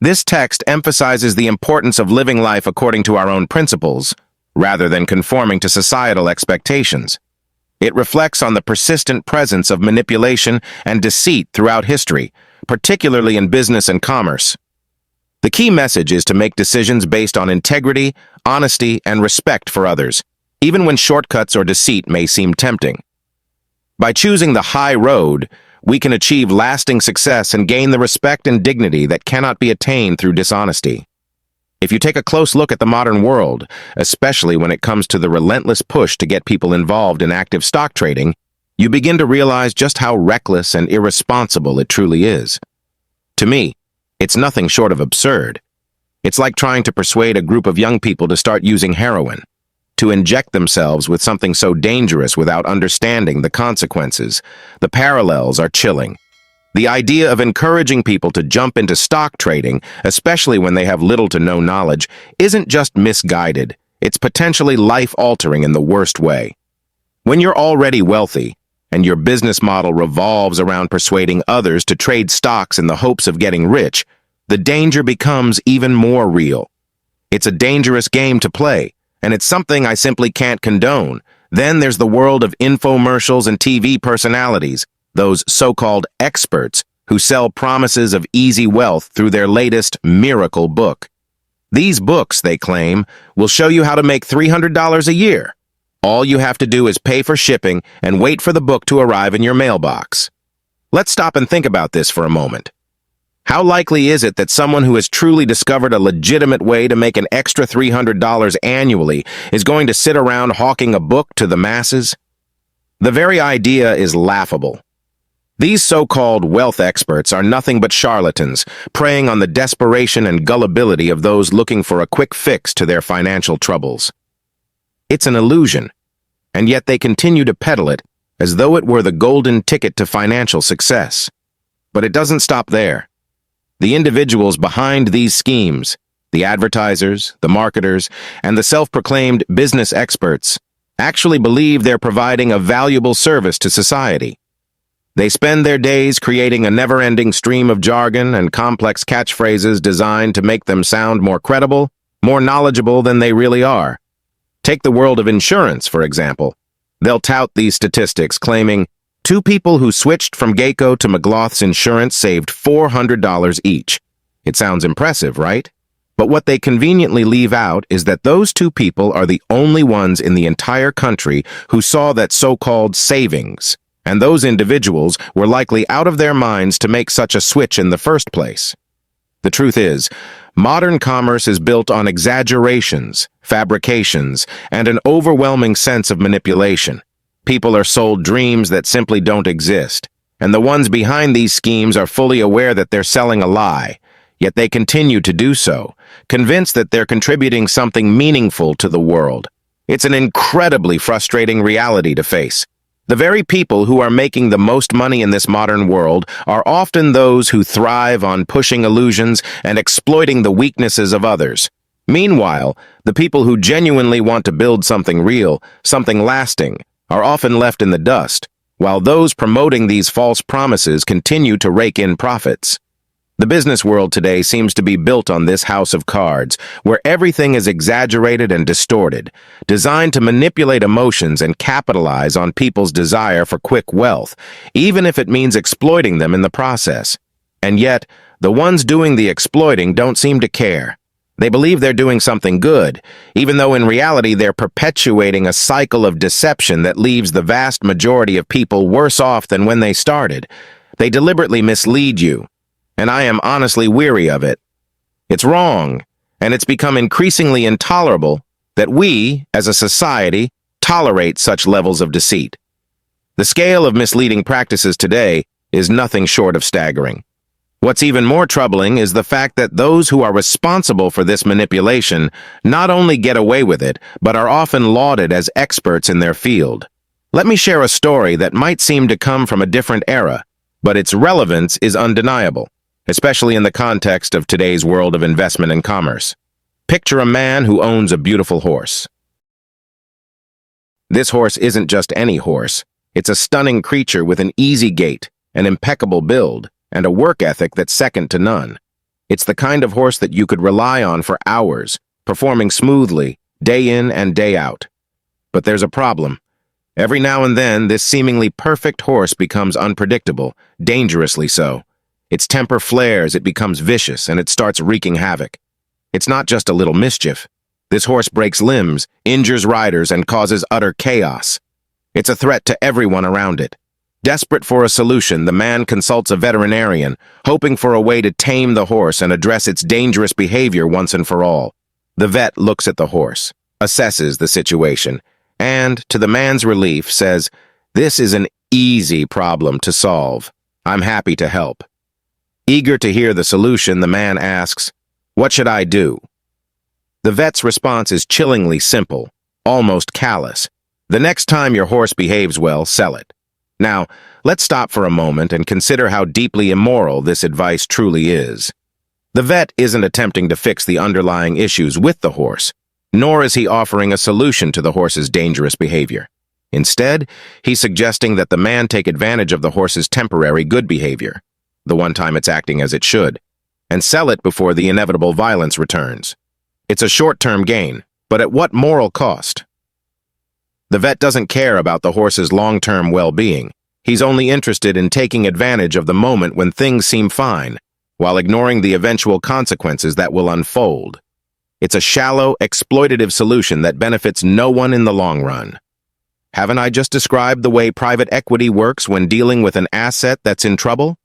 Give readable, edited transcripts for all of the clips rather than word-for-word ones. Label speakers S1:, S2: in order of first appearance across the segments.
S1: This text emphasizes the importance of living life according to our own principles, rather than conforming to societal expectations. It reflects on the persistent presence of manipulation and deceit throughout history, particularly in business and commerce. The key message is to make decisions based on integrity, honesty, and respect for others, even when shortcuts or deceit may seem tempting. By choosing the high road, we can achieve lasting success and gain the respect and dignity that cannot be attained through dishonesty. If you take a close look at the modern world, especially when it comes to the relentless push to get people involved in active stock trading, you begin to realize just how reckless and irresponsible it truly is. To me, it's nothing short of absurd. It's like trying to persuade a group of young people to start using heroin, to inject themselves with something so dangerous without understanding the consequences. The parallels are chilling. The idea of encouraging people to jump into stock trading, especially when they have little to no knowledge, isn't just misguided, it's potentially life-altering in the worst way. When you're already wealthy, and your business model revolves around persuading others to trade stocks in the hopes of getting rich, the danger becomes even more real. It's a dangerous game to play, and it's something I simply can't condone. Then there's the world of infomercials and TV personalities, those so-called experts who sell promises of easy wealth through their latest miracle book. These books, they claim, will show you how to make $300 a year. All you have to do is pay for shipping and wait for the book to arrive in your mailbox. Let's stop and think about this for a moment. How likely is it that someone who has truly discovered a legitimate way to make an extra $300 annually is going to sit around hawking a book to the masses? The very idea is laughable. These so-called wealth experts are nothing but charlatans, preying on the desperation and gullibility of those looking for a quick fix to their financial troubles. It's an illusion, and yet they continue to peddle it as though it were the golden ticket to financial success. But it doesn't stop there. The individuals behind these schemes, the advertisers, the marketers, and the self-proclaimed business experts, actually believe they're providing a valuable service to society. They spend their days creating a never-ending stream of jargon and complex catchphrases designed to make them sound more credible, more knowledgeable than they really are. Take the world of insurance, for example. They'll tout these statistics, claiming 2 people who switched from Geico to McGlough's Insurance saved $400 each. It sounds impressive, right? But what they conveniently leave out is that those 2 people are the only ones in the entire country who saw that so-called savings, and those individuals were likely out of their minds to make such a switch in the first place. The truth is, modern commerce is built on exaggerations, fabrications, and an overwhelming sense of manipulation. People are sold dreams that simply don't exist, and the ones behind these schemes are fully aware that they're selling a lie, yet they continue to do so, convinced that they're contributing something meaningful to the world. It's an incredibly frustrating reality to face. The very people who are making the most money in this modern world are often those who thrive on pushing illusions and exploiting the weaknesses of others. Meanwhile, the people who genuinely want to build something real, something lasting, are often left in the dust, while those promoting these false promises continue to rake in profits. The business world today seems to be built on this house of cards, where everything is exaggerated and distorted, designed to manipulate emotions and capitalize on people's desire for quick wealth, even if it means exploiting them in the process. And yet, the ones doing the exploiting don't seem to care. They believe they're doing something good, even though in reality they're perpetuating a cycle of deception that leaves the vast majority of people worse off than when they started. They deliberately mislead you, and I am honestly weary of it. It's wrong, and it's become increasingly intolerable that we, as a society, tolerate such levels of deceit. The scale of misleading practices today is nothing short of staggering. What's even more troubling is the fact that those who are responsible for this manipulation not only get away with it, but are often lauded as experts in their field. Let me share a story that might seem to come from a different era, but its relevance is undeniable, especially in the context of today's world of investment and commerce. Picture a man who owns a beautiful horse. This horse isn't just any horse. It's a stunning creature with an easy gait, an impeccable build, and a work ethic that's second to none. It's the kind of horse that you could rely on for hours, performing smoothly, day in and day out. But there's a problem. Every now and then, this seemingly perfect horse becomes unpredictable, dangerously so. Its temper flares, it becomes vicious, and it starts wreaking havoc. It's not just a little mischief. This horse breaks limbs, injures riders, and causes utter chaos. It's a threat to everyone around it. Desperate for a solution, the man consults a veterinarian, hoping for a way to tame the horse and address its dangerous behavior once and for all. The vet looks at the horse, assesses the situation, and, to the man's relief, says, "This is an easy problem to solve. I'm happy to help." Eager to hear the solution, the man asks, "What should I do?" The vet's response is chillingly simple, almost callous. "The next time your horse behaves well, sell it." Now, let's stop for a moment and consider how deeply immoral this advice truly is. The vet isn't attempting to fix the underlying issues with the horse, nor is he offering a solution to the horse's dangerous behavior. Instead, he's suggesting that the man take advantage of the horse's temporary good behavior, the one time it's acting as it should, and sell it before the inevitable violence returns. It's a short-term gain, but at what moral cost? The vet doesn't care about the horse's long-term well-being. He's only interested in taking advantage of the moment when things seem fine, while ignoring the eventual consequences that will unfold. It's a shallow, exploitative solution that benefits no one in the long run. Haven't I just described the way private equity works when dealing with an asset that's in trouble?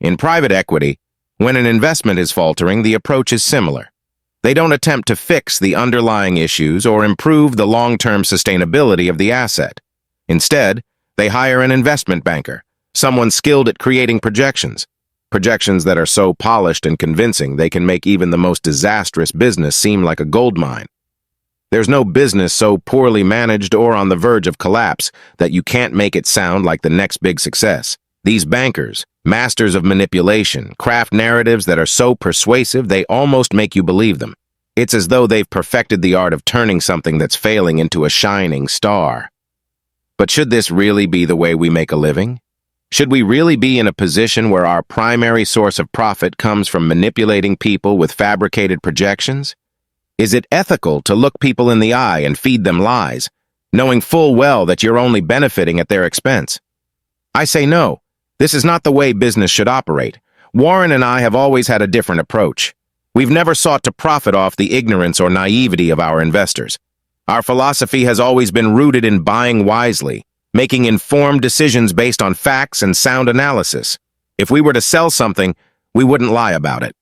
S1: In private equity, when an investment is faltering, the approach is similar. They don't attempt to fix the underlying issues or improve the long-term sustainability of the asset. Instead, they hire an investment banker, someone skilled at creating projections that are so polished and convincing they can make even the most disastrous business seem like a goldmine. There's no business so poorly managed or on the verge of collapse that you can't make it sound like the next big success. These bankers, masters of manipulation, craft narratives that are so persuasive they almost make you believe them. It's as though they've perfected the art of turning something that's failing into a shining star. But should this really be the way we make a living? Should we really be in a position where our primary source of profit comes from manipulating people with fabricated projections? Is it ethical to look people in the eye and feed them lies, knowing full well that you're only benefiting at their expense? I say no. This is not the way business should operate. Warren and I have always had a different approach. We've never sought to profit off the ignorance or naivety of our investors. Our philosophy has always been rooted in buying wisely, making informed decisions based on facts and sound analysis. If we were to sell something, we wouldn't lie about it.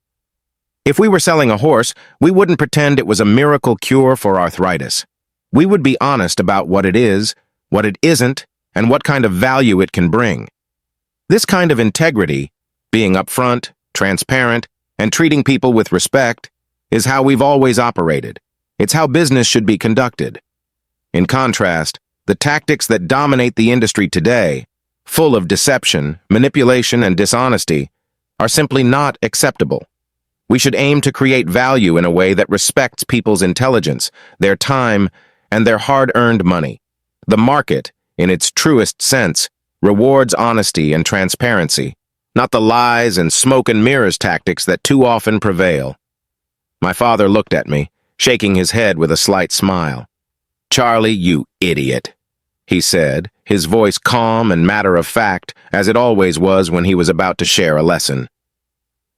S1: If we were selling a horse, we wouldn't pretend it was a miracle cure for arthritis. We would be honest about what it is, what it isn't, and what kind of value it can bring. This kind of integrity, being upfront, transparent, and treating people with respect, is how we've always operated. It's how business should be conducted. In contrast, the tactics that dominate the industry today, full of deception, manipulation, and dishonesty, are simply not acceptable. We should aim to create value in a way that respects people's intelligence, their time, and their hard-earned money. The market, in its truest sense, rewards honesty and transparency, not the lies and smoke and mirrors tactics that too often prevail. My father looked at me, shaking his head with a slight smile. "Charlie, you idiot," he said, his voice calm and matter-of-fact, as it always was when he was about to share a lesson.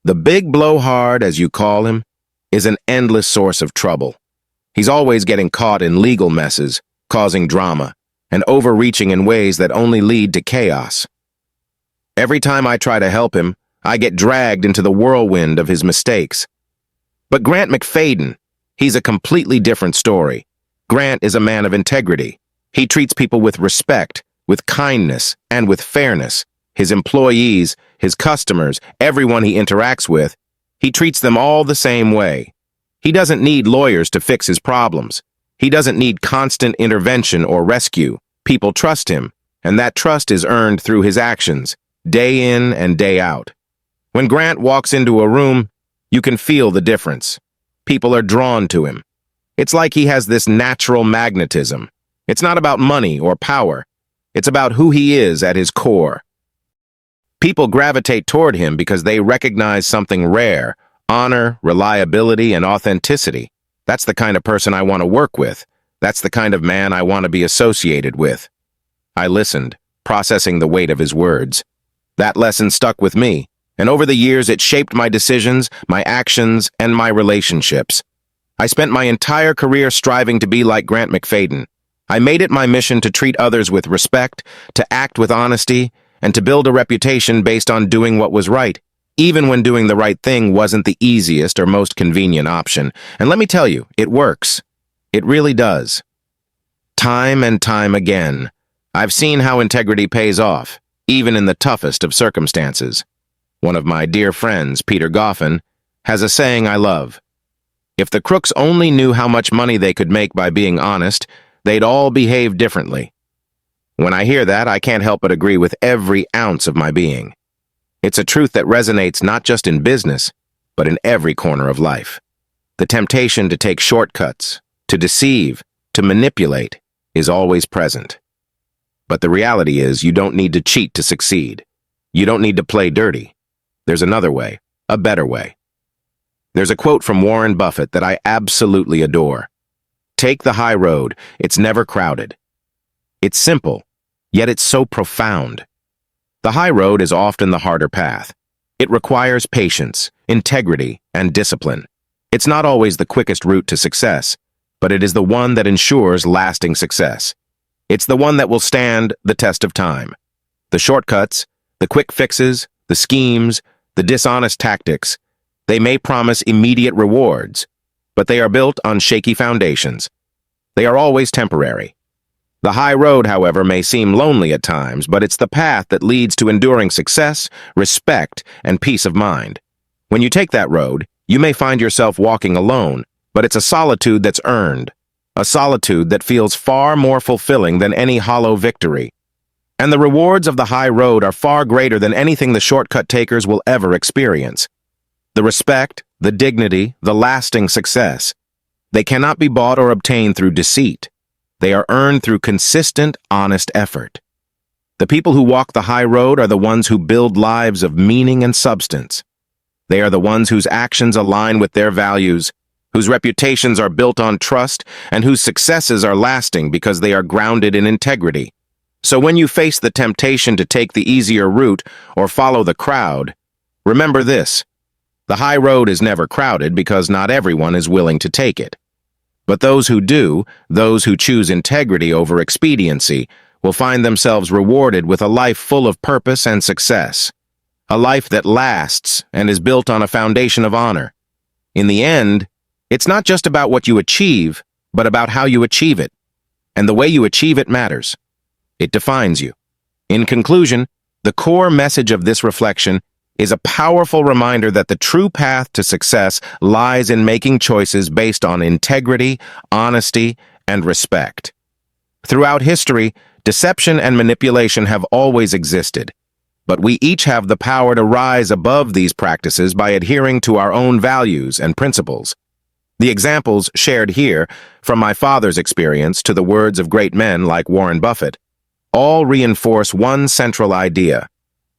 S1: "The big blowhard, as you call him, is an endless source of trouble. He's always getting caught in legal messes, causing drama, and overreaching in ways that only lead to chaos. Every time I try to help him, I get dragged into the whirlwind of his mistakes. But Grant McFadden, he's a completely different story. Grant is a man of integrity. He treats people with respect, with kindness, and with fairness. His employees, his customers, everyone he interacts with, he treats them all the same way. He doesn't need lawyers to fix his problems. He doesn't need constant intervention or rescue. People trust him, and that trust is earned through his actions, day in and day out. When Grant walks into a room, you can feel the difference. People are drawn to him. It's like he has this natural magnetism. It's not about money or power. It's about who he is at his core. People gravitate toward him because they recognize something rare, Honor, reliability, and authenticity. That's the kind of person I want to work with. That's the kind of man I want to be associated with. I listened, processing the weight of his words. That lesson stuck with me, and over the years it shaped my decisions, my actions, and my relationships. I spent my entire career striving to be like Grant McFadden. I made it my mission to treat others with respect, to act with honesty, and to build a reputation based on doing what was right, even when doing the right thing wasn't the easiest or most convenient option. And let me tell you, it works. It really does. Time and time again, I've seen how integrity pays off, even in the toughest of circumstances. One of my dear friends, Peter Goffin, has a saying I love. If the crooks only knew how much money they could make by being honest, they'd all behave differently. When I hear that, I can't help but agree with every ounce of my being. It's a truth that resonates not just in business, but in every corner of life. The temptation to take shortcuts, to deceive, to manipulate, is always present. But the reality is, you don't need to cheat to succeed. You don't need to play dirty. There's another way, a better way. There's a quote from Warren Buffett that I absolutely adore. Take the high road, it's never crowded. It's simple, yet it's so profound. The high road is often the harder path. It requires patience, integrity, and discipline. It's not always the quickest route to success, but it is the one that ensures lasting success. It's the one that will stand the test of time. The shortcuts, the quick fixes, the schemes, the dishonest tactics, they may promise immediate rewards, but they are built on shaky foundations. They are always temporary. The high road, however, may seem lonely at times, but it's the path that leads to enduring success, respect, and peace of mind. When you take that road, you may find yourself walking alone, but it's a solitude that's earned, a solitude that feels far more fulfilling than any hollow victory. And the rewards of the high road are far greater than anything the shortcut takers will ever experience. The respect, the dignity, the lasting success. They cannot be bought or obtained through deceit. They are earned through consistent, honest effort. The people who walk the high road are the ones who build lives of meaning and substance. They are the ones whose actions align with their values, whose reputations are built on trust, and whose successes are lasting because they are grounded in integrity. So when you face the temptation to take the easier route or follow the crowd, remember this. The high road is never crowded because not everyone is willing to take it. But those who do, those who choose integrity over expediency, will find themselves rewarded with a life full of purpose and success. A life that lasts and is built on a foundation of honor. In the end, it's not just about what you achieve, but about how you achieve it. And the way you achieve it matters. It defines you. In conclusion, the core message of this reflection is a powerful reminder that the true path to success lies in making choices based on integrity, honesty, and respect. Throughout history, deception and manipulation have always existed, but we each have the power to rise above these practices by adhering to our own values and principles. The examples shared here, from my father's experience to the words of great men like Warren Buffett, all reinforce one central idea: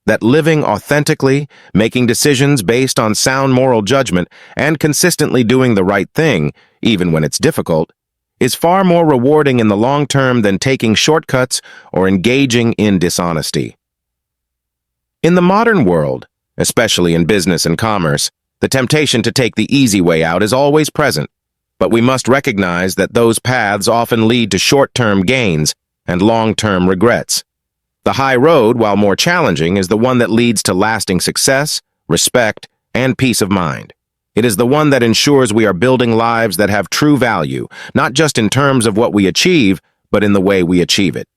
S1: that living authentically, making decisions based on sound moral judgment, and consistently doing the right thing, even when it's difficult, is far more rewarding in the long term than taking shortcuts or engaging in dishonesty. In the modern world, especially in business and commerce, the temptation to take the easy way out is always present, but we must recognize that those paths often lead to short-term gains and long-term regrets. The high road, while more challenging, is the one that leads to lasting success, respect, and peace of mind. It is the one that ensures we are building lives that have true value, not just in terms of what we achieve, but in the way we achieve it.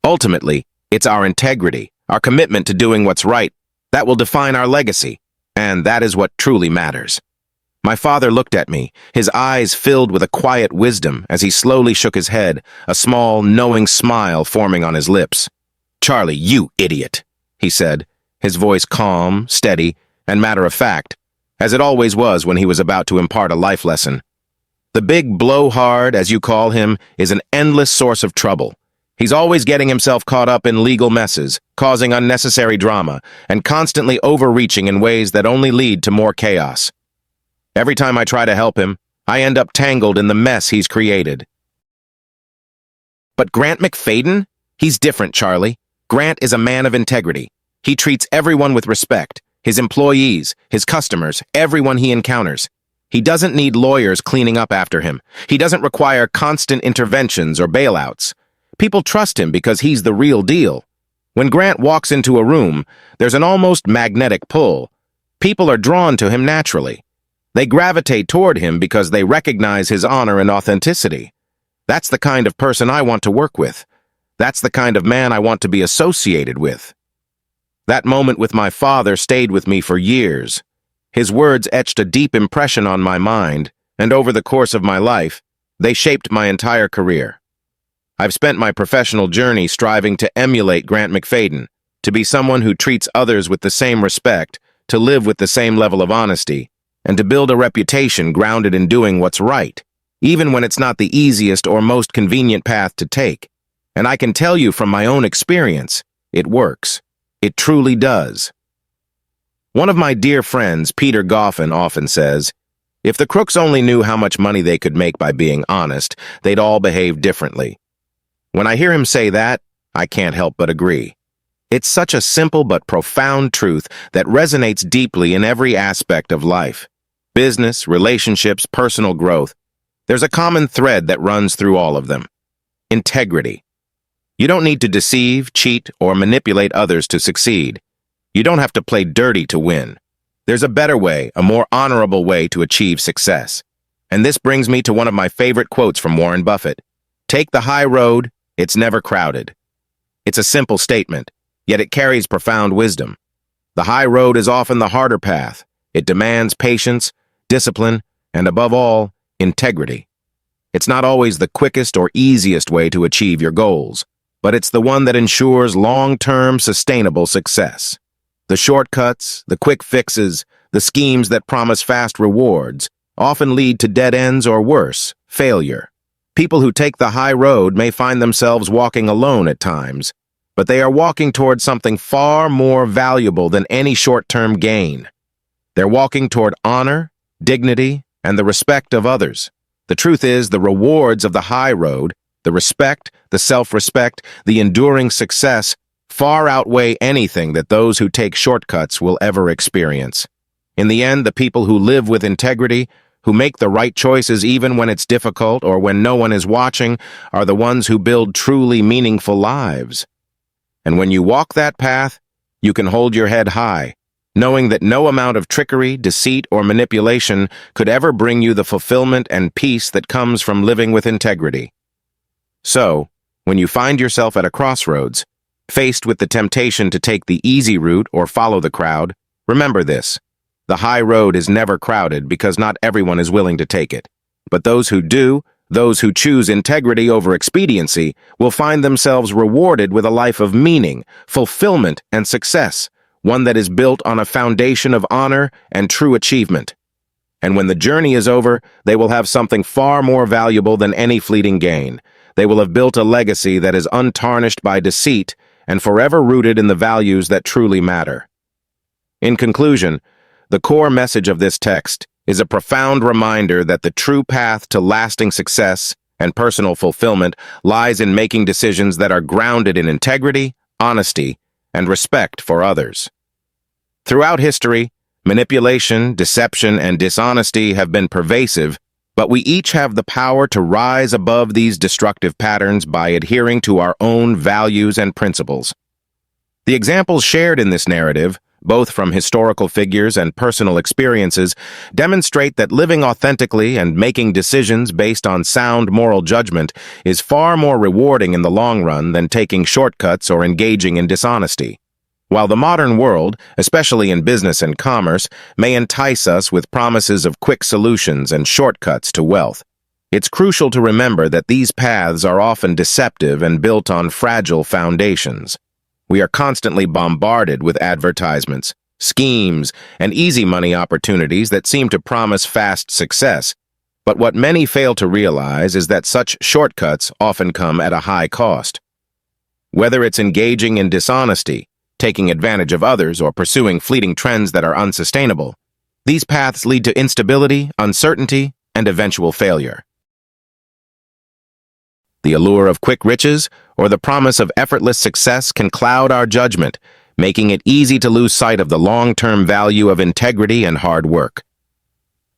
S1: Ultimately, it's our integrity, our commitment to doing what's right, that will define our legacy, and that is what truly matters. My father looked at me, his eyes filled with a quiet wisdom as he slowly shook his head, a small, knowing smile forming on his lips. "Charlie, you idiot," he said, his voice calm, steady, and matter-of-fact, as it always was when he was about to impart a life lesson. The big blowhard, as you call him, is an endless source of trouble. He's always getting himself caught up in legal messes, causing unnecessary drama, and constantly overreaching in ways that only lead to more chaos. Every time I try to help him, I end up tangled in the mess he's created. But Grant McFadden? He's different, Charlie. Grant is a man of integrity. He treats everyone with respect, his employees, his customers, everyone he encounters. He doesn't need lawyers cleaning up after him. He doesn't require constant interventions or bailouts. People trust him because he's the real deal. When Grant walks into a room, there's an almost magnetic pull. People are drawn to him naturally. They gravitate toward him because they recognize his honor and authenticity. That's the kind of person I want to work with. That's the kind of man I want to be associated with. That moment with my father stayed with me for years. His words etched a deep impression on my mind, and over the course of my life, they shaped my entire career. I've spent my professional journey striving to emulate Grant McFadden, to be someone who treats others with the same respect, to live with the same level of honesty, and to build a reputation grounded in doing what's right, even when it's not the easiest or most convenient path to take. And I can tell you from my own experience, it works. It truly does. One of my dear friends, Peter Goffin, often says, if the crooks only knew how much money they could make by being honest, they'd all behave differently. When I hear him say that, I can't help but agree. It's such a simple but profound truth that resonates deeply in every aspect of life. Business, relationships, personal growth. There's a common thread that runs through all of them. Integrity. You don't need to deceive, cheat, or manipulate others to succeed. You don't have to play dirty to win. There's a better way, a more honorable way to achieve success. And this brings me to one of my favorite quotes from Warren Buffett. Take the high road, it's never crowded. It's a simple statement, yet it carries profound wisdom. The high road is often the harder path. It demands patience, discipline, and above all, integrity. It's not always the quickest or easiest way to achieve your goals, but it's the one that ensures long-term sustainable success. The shortcuts, the quick fixes, the schemes that promise fast rewards often lead to dead ends or worse, failure. People who take the high road may find themselves walking alone at times, but they are walking toward something far more valuable than any short-term gain. They're walking toward honor, dignity, and the respect of others. The truth is, the rewards of the high road, the respect, the self-respect, the enduring success, far outweigh anything that those who take shortcuts will ever experience. In the end, the people who live with integrity, who make the right choices even when it's difficult or when no one is watching, are the ones who build truly meaningful lives. And when you walk that path, you can hold your head high, knowing that no amount of trickery, deceit, or manipulation could ever bring you the fulfillment and peace that comes from living with integrity. So, when you find yourself at a crossroads, faced with the temptation to take the easy route or follow the crowd, remember this. The high road is never crowded because not everyone is willing to take it. But those who do, those who choose integrity over expediency, will find themselves rewarded with a life of meaning, fulfillment, and success, one that is built on a foundation of honor and true achievement. And when the journey is over, they will have something far more valuable than any fleeting gain. They will have built a legacy that is untarnished by deceit and forever rooted in the values that truly matter. In conclusion, the core message of this text is a profound reminder that the true path to lasting success and personal fulfillment lies in making decisions that are grounded in integrity, honesty, and respect for others. Throughout history, manipulation, deception, and dishonesty have been pervasive, but we each have the power to rise above these destructive patterns by adhering to our own values and principles. The examples shared in this narrative, both from historical figures and personal experiences, demonstrate that living authentically and making decisions based on sound moral judgment is far more rewarding in the long run than taking shortcuts or engaging in dishonesty. While the modern world, especially in business and commerce, may entice us with promises of quick solutions and shortcuts to wealth, it's crucial to remember that these paths are often deceptive and built on fragile foundations. We are constantly bombarded with advertisements, schemes, and easy money opportunities that seem to promise fast success. But what many fail to realize is that such shortcuts often come at a high cost. Whether it's engaging in dishonesty, taking advantage of others, or pursuing fleeting trends that are unsustainable, These paths lead to instability, uncertainty, and eventual failure. The allure of quick riches or the promise of effortless success can cloud our judgment, making it easy to lose sight of the long-term value of integrity and hard work.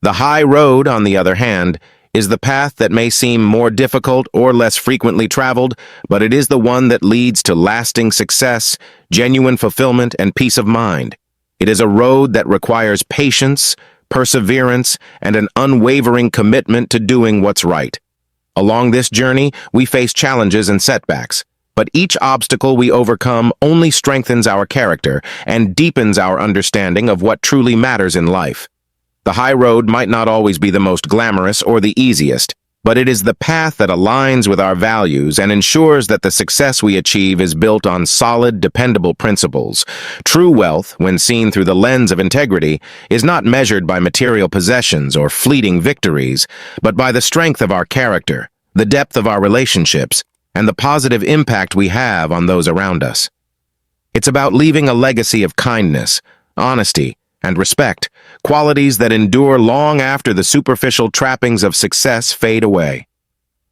S1: The high road, on the other hand, is the path that may seem more difficult or less frequently traveled, but it is the one that leads to lasting success, genuine fulfillment, and peace of mind. It is a road that requires patience, perseverance, and an unwavering commitment to doing what's right. Along this journey, we face challenges and setbacks, but each obstacle we overcome only strengthens our character and deepens our understanding of what truly matters in life. The high road might not always be the most glamorous or the easiest, but it is the path that aligns with our values and ensures that the success we achieve is built on solid, dependable principles. True wealth, when seen through the lens of integrity, is not measured by material possessions or fleeting victories, but by the strength of our character, the depth of our relationships, and the positive impact we have on those around us. It's about leaving a legacy of kindness, honesty, and respect, qualities that endure long after the superficial trappings of success fade away.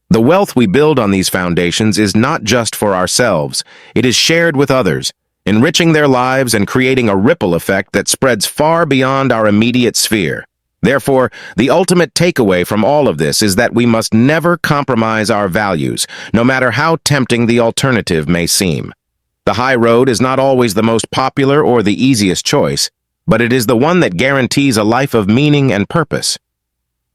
S1: The wealth we build on these foundations is not just for ourselves, it is shared with others, enriching their lives and creating a ripple effect that spreads far beyond our immediate sphere. Therefore, the ultimate takeaway from all of this is that we must never compromise our values, no matter how tempting the alternative may seem. The high road is not always the most popular or the easiest choice, but it is the one that guarantees a life of meaning and purpose.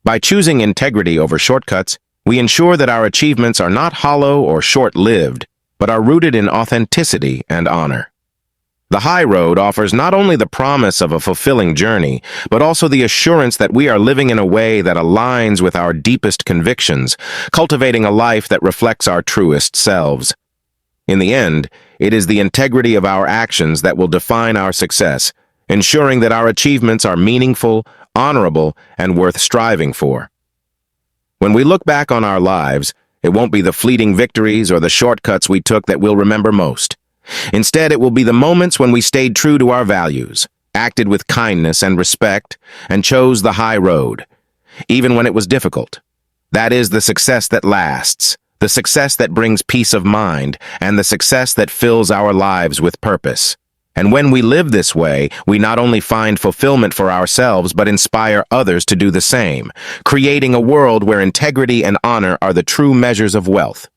S1: By choosing integrity over shortcuts, we ensure that our achievements are not hollow or short-lived, but are rooted in authenticity and honor. The high road offers not only the promise of a fulfilling journey, but also the assurance that we are living in a way that aligns with our deepest convictions, cultivating a life that reflects our truest selves. In the end, it is the integrity of our actions that will define our success, ensuring that our achievements are meaningful, honorable, and worth striving for. When we look back on our lives, it won't be the fleeting victories or the shortcuts we took that we'll remember most. Instead, it will be the moments when we stayed true to our values, acted with kindness and respect, and chose the high road, even when it was difficult. That is the success that lasts, the success that brings peace of mind, and the success that fills our lives with purpose. And when we live this way, we not only find fulfillment for ourselves, but inspire others to do the same, creating a world where integrity and honor are the true measures of wealth.